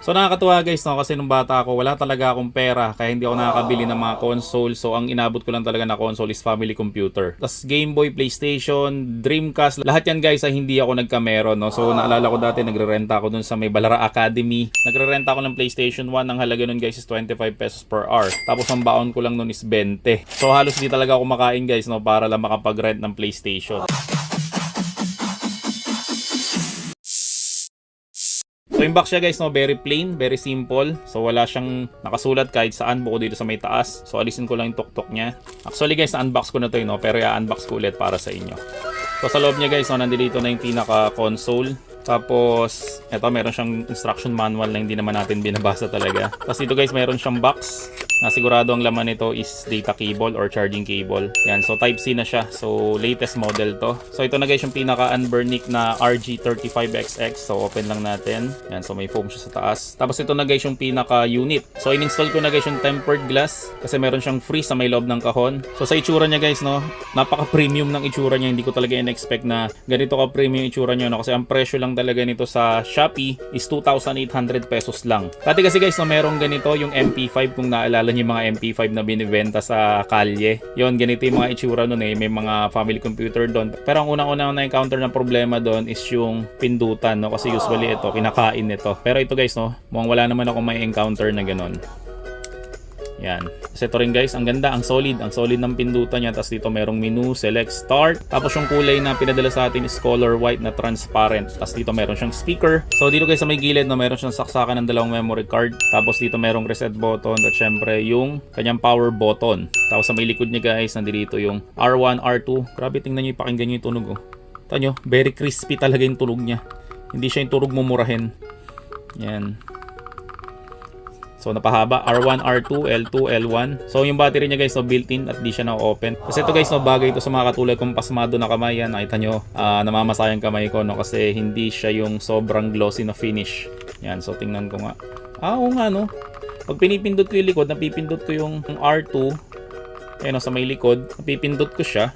So nakakatuwa guys, no, kasi nung bata ako wala talaga akong pera kaya hindi ako nakakabili ng mga console. So ang inabot ko lang talaga na console is family computer. Tas Game Boy, PlayStation, Dreamcast, lahat yan guys ay hindi ako nagkameron, no. So naalala ko dati nagrerenta ako dun sa may Balara Academy. Nagrerenta ako ng PlayStation 1, ang halaga nun guys is 25 pesos per hour. Tapos ang baon ko lang nun is 20. So halos di talaga ako makain guys, no, para lang makapag-rent ng PlayStation. So yung box siya guys, no, very plain, very simple. So wala siyang nakasulat kahit saan bukod dito sa may taas. So alisin ko lang yung tuktok niya. Actually guys, na-unbox ko na to, no, pero i-unbox ko ulit para sa inyo. So sa loob niya guys, no, nandito na yung pinaka-console. Tapos eto, meron siyang instruction manual na hindi naman natin binabasa talaga. Tapos dito guys, meron siyang box na sigurado ang laman nito is data cable or charging cable. Yan, so Type-C na siya. So latest model to. So ito na guys yung pinaka-unburnick na RG35XX. So open lang natin. Yan, so may foam siya sa taas. Tapos ito na guys yung pinaka-unit. So in-install ko na guys yung tempered glass kasi meron siyang free sa may loob ng kahon. So sa itsura niya guys, no, napaka-premium ng itsura niya. Hindi ko talaga in-expect na ganito ka-premium itsura niya, no, kasi ang presyo lang talaga nito sa Shopee is 2,800 pesos lang. Dati kasi guys, no, merong ganito yung MP5, kung naalala niyo yung mga MP5 na binibenta sa kalye. Yon, ganito yung mga itsura nun eh. May mga family computer doon. Pero ang unang-unang na-encounter na problema doon is yung pindutan, no, kasi usually ito kinakain nito. Pero ito guys, no, mukhang wala naman ako may encounter na ganun. Yan. Kasi ito rin guys, ang ganda, ang solid ng pindutan niya. Tapos dito merong menu, select, start. Tapos yung kulay na pinadala sa atin is color white na transparent. Tapos dito meron siyang speaker. So dito guys sa may gilid, no, meron siyang saksakan ng dalawang memory card. Tapos dito merong reset button at syempre yung kanyang power button. Tapos sa may likod niya guys, nandito yung R1, R2. Grabe, tingnan niyo, ipakinggan niyo yung tunog, oh. Ito nyo, very crispy talaga yung tunog niya. Hindi siya yung tunog mumurahin. Yan. So napahaba, R1, R2, L2, L1. So yung battery niya guys, no, built-in at di siya na-open. Kasi ito guys, no, bagay ito sa mga katulad kong pasmado na kamay. Yan, nakita nyo, namamasayang kamay ko, no, kasi hindi siya yung sobrang glossy na finish. Yan, so tingnan ko nga. Oo nga, no. Pag pinipindot ko yung likod, napipindot ko yung R2. Ayun, no, sa may likod, napipindot ko siya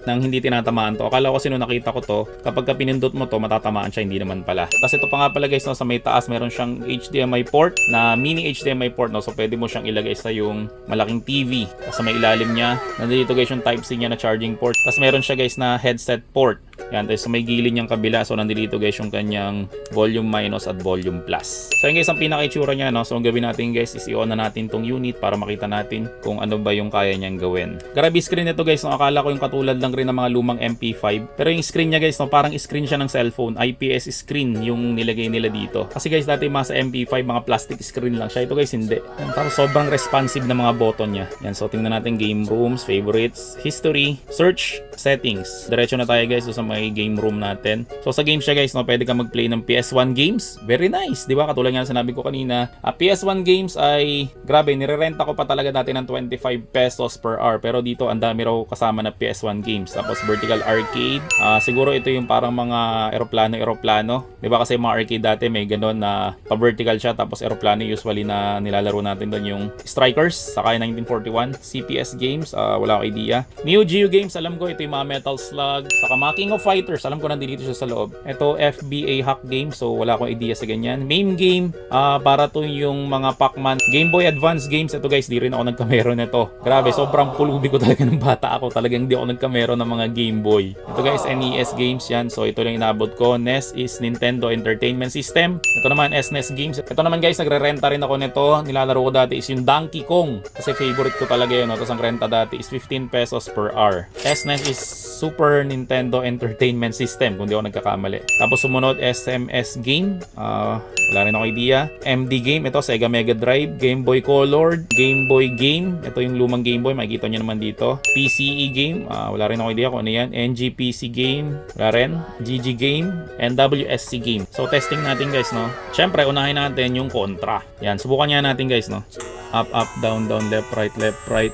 nang hindi tinatamaan to. Akala ko kasi nung nakita ko to, kapag ka pinindot mo to, matatamaan siya, hindi naman pala. Kasi ito pa nga pala guys, no, sa may taas meron siyang HDMI port na mini HDMI port, no, so pwede mo siyang ilagay sa yung malaking TV. Tapos sa may ilalim niya, nandito guys yung Type-C niya na charging port. Tapos meron siya guys na headset port. Yan, tapos sa may gilid niyang kabila, so nandito guys yung kanyang volume minus at volume plus. So yun guys, ang pinaka-itsura niya, no, so ang gawin natin guys is i-on na natin tong unit para makita natin kung ano ba yung kaya niyang gawin. Grabe screen nito guys, no, akala ko yung katulad lang rin ng mga lumang MP5. Pero yung screen niya guys, no, parang screen siya ng cellphone. IPS screen yung nilagay nila dito. Kasi guys, dati mga sa MP5, mga plastic screen lang siya. Ito guys, hindi. Tapos sobrang responsive na mga button niya. Yan, so tingnan natin game rooms, favorites, history, search, settings. Diretso na tayo guys sa may game room natin. So sa games siya guys, no, pwede ka mag-play ng PS1 games. Very nice, di ba? Katulad nga sinabi ko kanina, PS1 games ay grabe, nirerenta ko pa talaga dati ng 25 pesos per hour. Pero dito, ang dami raw kasama na PS1 games. Tapos vertical arcade. Siguro ito yung parang mga eroplano. Di ba kasi mga arcade dati may gano'n na pa-vertical siya. Tapos eroplano usually na nilalaro natin doon yung Strikers. Saka yung 1941. CPS games. Wala akong idea. Neo Geo games. Alam ko ito yung mga Metal Slug. Saka mga King of Fighters. Alam ko nandito siya sa loob. Ito FBA hack game. So wala akong idea sa ganyan. Main game. Para to yung mga Pac-Man. Game Boy Advance games. Ito guys, di rin ako nagkamero nito. Grabe, sobrang pulubi ko talaga ng bata ako. Talagang di ako nagkamero ng mga Game Boy. Ito guys, NES games yan. So ito lang inabot ko. NES is Nintendo Entertainment System. Ito naman SNES games. Ito naman guys, nagre-renta rin ako nito. Nilalaro ko dati is yung Donkey Kong. Kasi favorite ko talaga yun. Tapos ang renta dati is 15 pesos per hour. SNES is Super Nintendo Entertainment System, kung di ako nagkakamali. Tapos sumunod SMS game. Wala rin ako idea. MD game. Ito Sega Mega Drive. Game Boy Color. Game Boy Game. Ito yung lumang Game Boy. Makikita nyo naman dito. PCE game. Wala rin ako idea kung ano yan. NGPC game. Wala rin. GG game. And WSC game. So testing natin guys, no. Syempre, unahin natin yung Contra. Yan. Subukan niya natin guys, no. Up, up, down, down, left, right,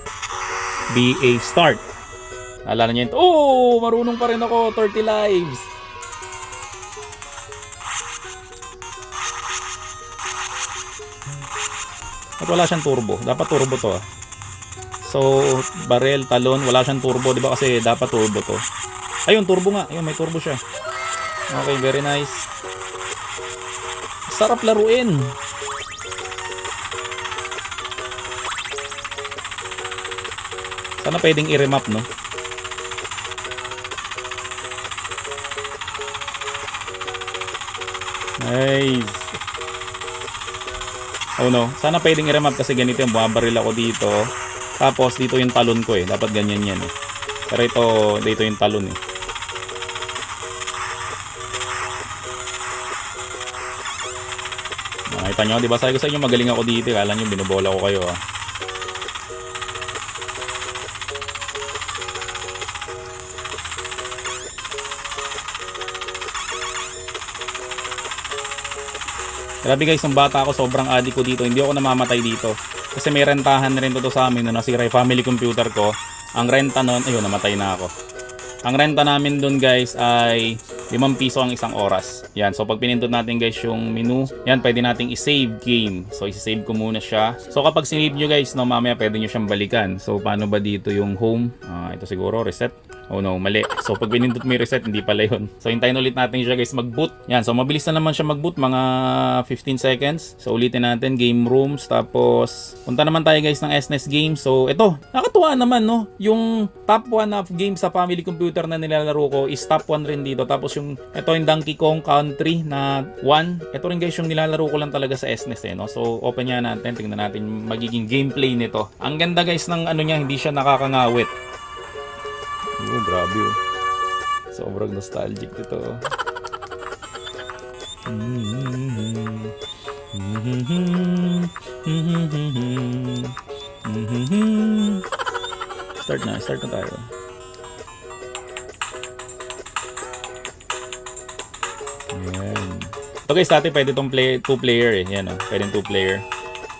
BA start. Alala niya ito. Oh! Marunong pa rin ako. 30 lives. At wala siyang turbo. Dapat turbo to. So, barrel, talon. Wala siyang turbo. Diba kasi dapat turbo to. Ayun, turbo nga. Ayun, may turbo siya. Okay, very nice. Sarap laruin. Sana pwedeng i-remap, no? Nice. Oh no, sana pwedeng i-remap kasi ganito yung bumabaril ako dito. Tapos dito yung talon ko eh. Dapat ganyan yan eh. Pero ito, dito yung talon eh. Nakita nyo, diba? Sabi ko sa inyo magaling ako dito. Kala nyo binubola ko kayo ah. Grabe guys, nung bata ako sobrang adik ko dito. Hindi ako namamatay dito. Kasi may rentahan na rin to sa amin. No? Nasira yung family computer ko. Ang renta nun, ayun, namatay na ako. Ang renta namin dun guys ay 5 piso ang isang oras. Yan, so pag pinindot natin guys yung menu, yan, pwede nating i-save game. So i-save ko muna siya. So kapag sinave nyo guys, no, mamaya pwede nyo siyang balikan. So paano ba dito yung home? Ito siguro, reset. Oh no, mali. So pag pinindot mo yung reset, hindi pala yun. So hintayin ulit natin siya guys mag-boot. Yan, so mabilis na naman siya mag-boot, mga 15 seconds. So ulitin natin, game rooms. Tapos punta naman tayo guys ng SNES games. So ito, nakatuwa naman no. Yung top 1 of games sa family computer na nilalaro ko is top 1 rin dito. Tapos yung ito yung Donkey Kong Country na 1. Ito rin guys yung nilalaro ko lang talaga sa SNES eh no. So open niya natin, tingnan natin magiging gameplay nito. Ang ganda guys ng ano niya, hindi siya nakakangawit. Oh, grabe oh. Sobrang nostalgic dito. Start na tayo. Ayan. Ito guys, dati pwede itong 2-player eh. Yan oh, pwede 2-player.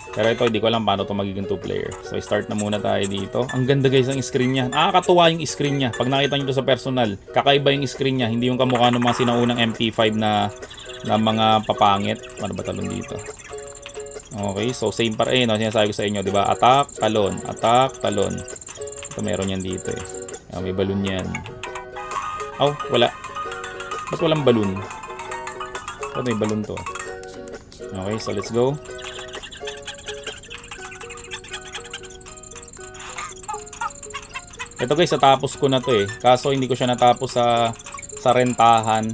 Pero ito, hindi ko alam paano ito magiging 2-player. So, start na muna tayo dito. Ang ganda guys ng screen niya. Nakakatuwa yung screen niya. Pag nakita nyo ito sa personal, kakaiba yung screen niya. Hindi yung kamukha ng mga sinaunang MP5 na mga papangit. Ano ba talon dito? Okay, so same pa rin. Sinasabi ko sa inyo, di ba? Attack, talon. Attack, talon. Ito meron yan dito eh. May balloon yan. Oh, wala. Ba't walang balloon? Ba't may balloon to? Okay, so let's go. Ito guys, natapos ko na to eh. Kaso hindi ko siya natapos sa rentahan.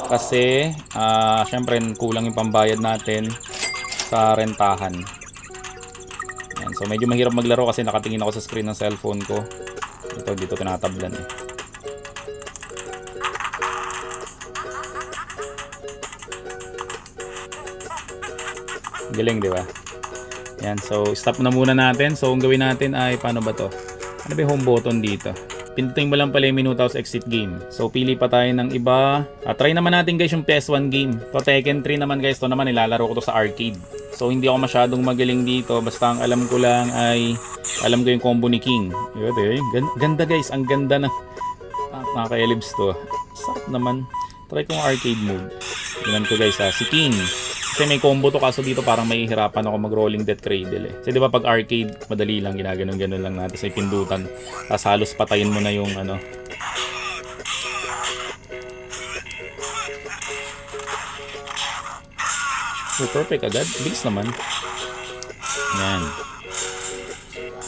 Kasi, syempre kulang yung pambayad natin sa rentahan. Yan. So medyo mahirap maglaro kasi nakatingin ako sa screen ng cellphone ko. Ito, dito tinatablan eh. Galing, di ba? Yan, so stop na muna natin. So ang gawin natin ay, paano ba to? Ano ba yung home button dito? Pindutin mo lang pala yung menu tapos exit game. So pili pa tayo ng iba. Try naman natin guys yung PS1 game. To Tekken 3 naman guys. To naman nilalaro ko to sa arcade. So hindi ako masyadong magaling dito. Basta ang alam ko lang ay alam ko yung combo ni King. Ganda guys. Ang ganda na. Nakaka-elibs to. Sarap naman. Try ko yung arcade mode. Tingnan ko guys si King. Kasi may combo to, kaso dito parang may hirapan ako mag-rolling death cradle eh. Kasi di ba pag arcade, madali lang, ginaganon-ganon lang natin sa pindutan. Tapos halos patayin mo na yung ano. Oh, perfect agad. Bilis naman. Yan.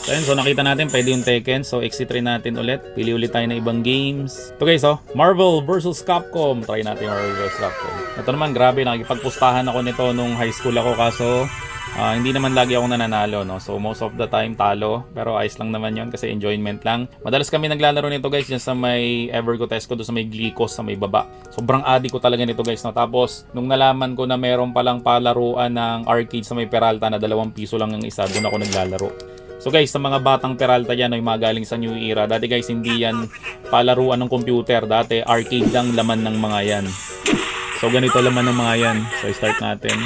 So yun, so nakita natin pwede yung Tekken. So exit rin natin ulit. Pili ulit tayo ng ibang games. Ito guys, Marvel vs Capcom. Try natin Marvel vs Capcom. Ito naman, grabe, nakikipagpustahan ako nito nung high school ako. Kaso hindi naman lagi ako nananalo, no? So most of the time talo. Pero ayos lang naman yon kasi enjoyment lang. Madalas kami naglalaro nito guys dyan sa may Evergotesco, doon sa may Glicos, sa may baba. Sobrang addict ko talaga nito guys, no? Tapos nung nalaman ko na meron palang palaruan ng arcade sa may Peralta na 2 piso lang ang isa, doon ako naglalaro. So guys, sa mga batang Peralta dyan ay magaling sa New Era. Dati guys, hindi yan palaruan ng computer. Dati arcade lang laman ng mga yan. So ganito laman ng mga yan. So start natin.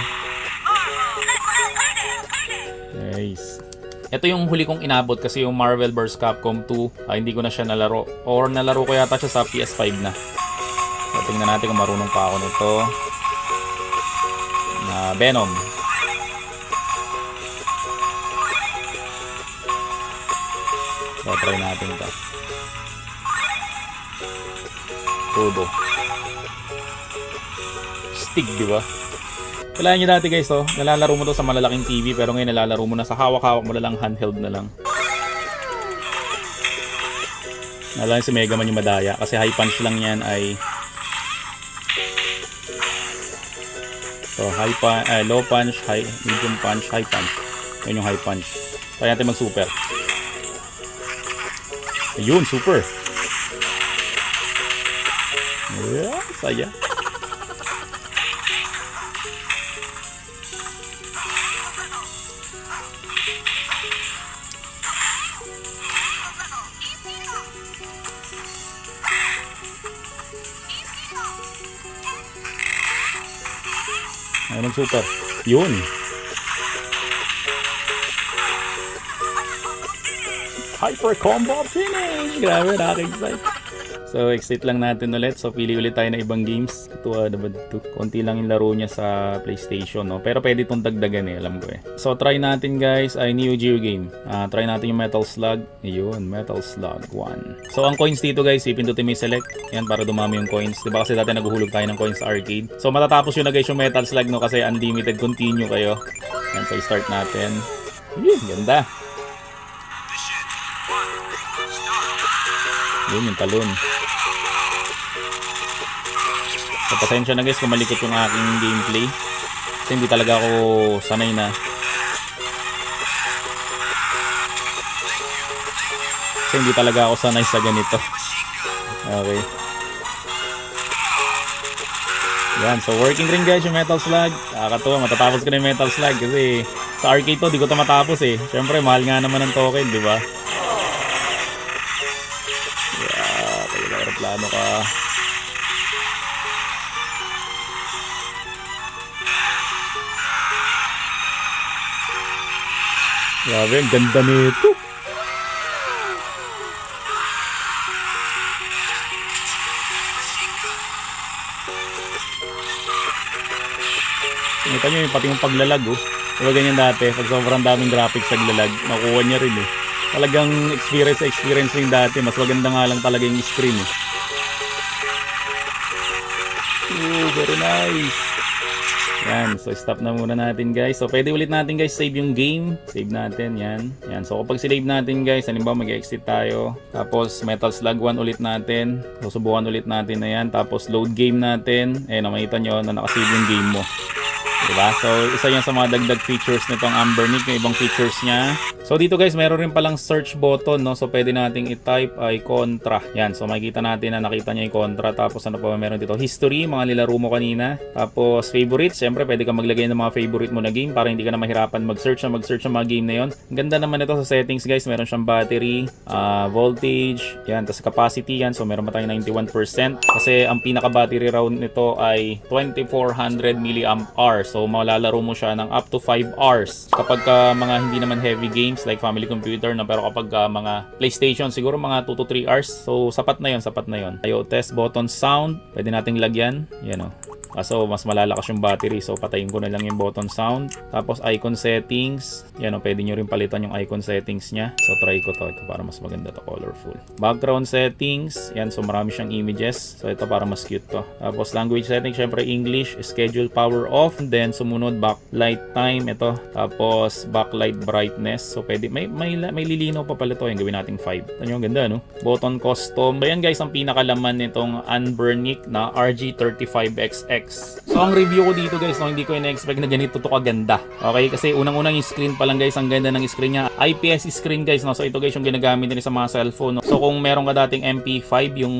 Nice. Ito yung huli kong inabot kasi yung Marvel vs Capcom 2, hindi ko na siya nalaro. Or nalaro ko yata siya sa PS5 na. So tingnan natin kung marunong pa ako nito. Venom. So, try natin ito. Turbo. Stick, di ba? Kailangan nyo dati guys, nalalaro mo to sa malalaking TV, pero ngayon nalalaro mo na sa hawak-hawak mo na lang, handheld na lang. Nalala si Mega Man yung madaya kasi high punch lang yan ay so low punch, medium punch, high punch. Yun yung high punch. Kaya natin mag super. Ayun, super. Yeah, saya. Ayun, super. Yun. Hyper combo finish! Grabe, nakaka-excite. So, exit lang natin ulit. So, pili ulit tayo ng ibang games. Ito, ano ba ito? Konti lang yung laro niya sa PlayStation, no? Pero pwede itong dagdagan eh, alam ko eh. So, try natin guys ay Neo Geo game. Try natin yung Metal Slug. Ayun, Metal Slug 1. So, ang coins dito guys, ipindutin mo yung select. Yan, para dumami yung coins. Diba kasi dati naguhulog tayo ng coins sa arcade. So, matatapos yun na guys yung Metal Slug, no? Kasi unlimited, continue kayo. Yan, so, start natin. Yun, ganda. Yun, yung talon. So, pasensya na guys kung malikot yung aking gameplay. Kasi hindi talaga ako sanay na. Kasi hindi talaga ako sanay sa ganito. Okay. Yan. So, working rin guys yung Metal Slug. Nakakatuwa. Matatapos ko na yung Metal Slug. Kasi sa arcade to, di ko ito matapos eh. Siyempre, mahal nga naman ng token, di ba? Yeah. Kaya aeroplano ka. Grabe, ang ganda nito. Nakita nyo yung pati yung paglalag oh. Diba ganyan dati, pag sobrang daming graphics naglalag, nakuha niya rin eh. Talagang experience rin dati, mas maganda nga lang talaga yung screen eh. Oh, very nice. Yan, so stop na muna natin guys. So pwede ulit natin guys save yung game. Save natin, yan. Yan, so kapag sinave natin guys, halimbawa mag-exit tayo. Tapos Metal Slug 1 ulit natin. Susubukan ulit natin na yan. Tapos load game natin. Eh, makita nyo na nakasave yung game mo. Diba? So isa yan sa mga dagdag features nitong Anbernic, yung ibang features niya. So dito guys, meron rin palang search button, no? So pwede nating i-type ay Contra. Yan, so makikita natin na nakita niya yung Contra. Tapos ano pa meron dito? History, mga nilaro mo kanina. Tapos favorites, syempre pwede ka maglagay ng mga favorite mo na game para hindi ka na mahirapan mag-search ng mga game na yon. Ang ganda naman ito sa settings guys, meron siyang battery, voltage, yan, tapos capacity yan. So meron pa tayong 91%. Kasi ang pinaka-battery round nito ay 2400 mAh. So malalaro mo siya ng up to 5 hours. Kapag mga hindi naman heavy games like family computer na, pero kapag mga PlayStation siguro mga 2 to 3 hours. So sapat na 'yon, sapat na 'yon. Ayo, test button sound, pwede nating lagyan, yan oh. So mas malalakas yung battery, so patayin ko na lang yung button sound. Tapos icon settings, yan o, pwede nyo rin palitan yung icon settings nya. So try ko to, ito para mas maganda to, colorful. Background settings, yan, so marami siyang images, so ito para mas cute to. Tapos language settings, syempre English, schedule power off, then sumunod backlight time, ito. Tapos backlight brightness, so pwede, may lilinaw pa pala to, yung gawin nating 5. Ito yung ganda no. Button custom, ayan guys ang pinakalaman nitong Anbernic na RG35XX. So ang review ko dito guys, no, hindi ko in-expect na ganito to kaganda. Okay, kasi unang-unang yung screen pa lang guys, ang ganda ng screen niya. IPS screen guys, no. So ito guys yung ginagamit din sa mga cellphone, no? So kung meron ka dating MP5 yung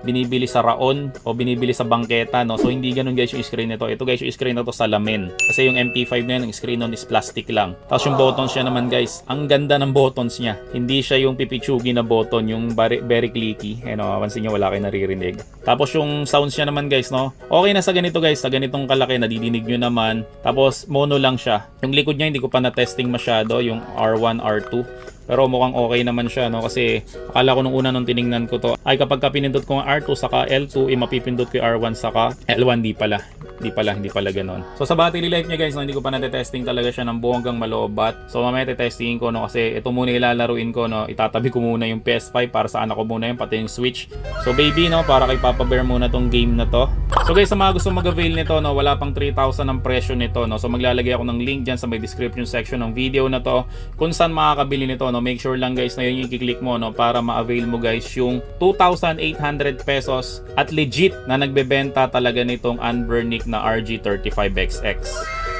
binibili sa Raon o binibili sa bangketa, no. So hindi ganoon guys yung screen nito. Ito guys yung screen nito salamin. Kasi yung MP5 na yun, yung screen nun is plastic lang. Tapos yung buttons niya naman guys, ang ganda ng buttons niya. Hindi siya yung pipichugi na button, yung very clicky. Ano, mapansin niyo wala kayong naririnig. Tapos yung sounds niya naman guys, no. Okay na sa ganito guys, sa ganitong kalaki nadidinig nyo naman. Tapos mono lang siya. Yung likod niya hindi ko pa na-testing masyado, yung R1, R2. Pero mukhang okay naman siya, no? Kasi akala ko nung una nung tiningnan ko to ay kapag pinindot ko ang R2 saka L2, mapipindot ko yung R1 saka L1. Hindi pala ganon. So sa battery life niya guys, no, hindi ko pa na-testing talaga siya ng buong hanggang malobat. So mamaya testingin ko, no, kasi ito muna ilalaruin ko, no. Itatabi ko muna yung PS5 para sa anak ko muna yun, pati yung Switch. So baby, no, para kay Papa Bear muna tong game na to. So guys, sa mga gusto mag-avail nito, no, wala pang 3,000 ang presyo nito, no. So maglalagay ako ng link diyan sa may description section ng video na to kung saan makakabili nito, no. no, make sure lang guys na yun yung i-click mo, no, para ma-avail mo guys yung 2,800 pesos at legit na nagbebenta talaga nitong Anbernic na RG35XX.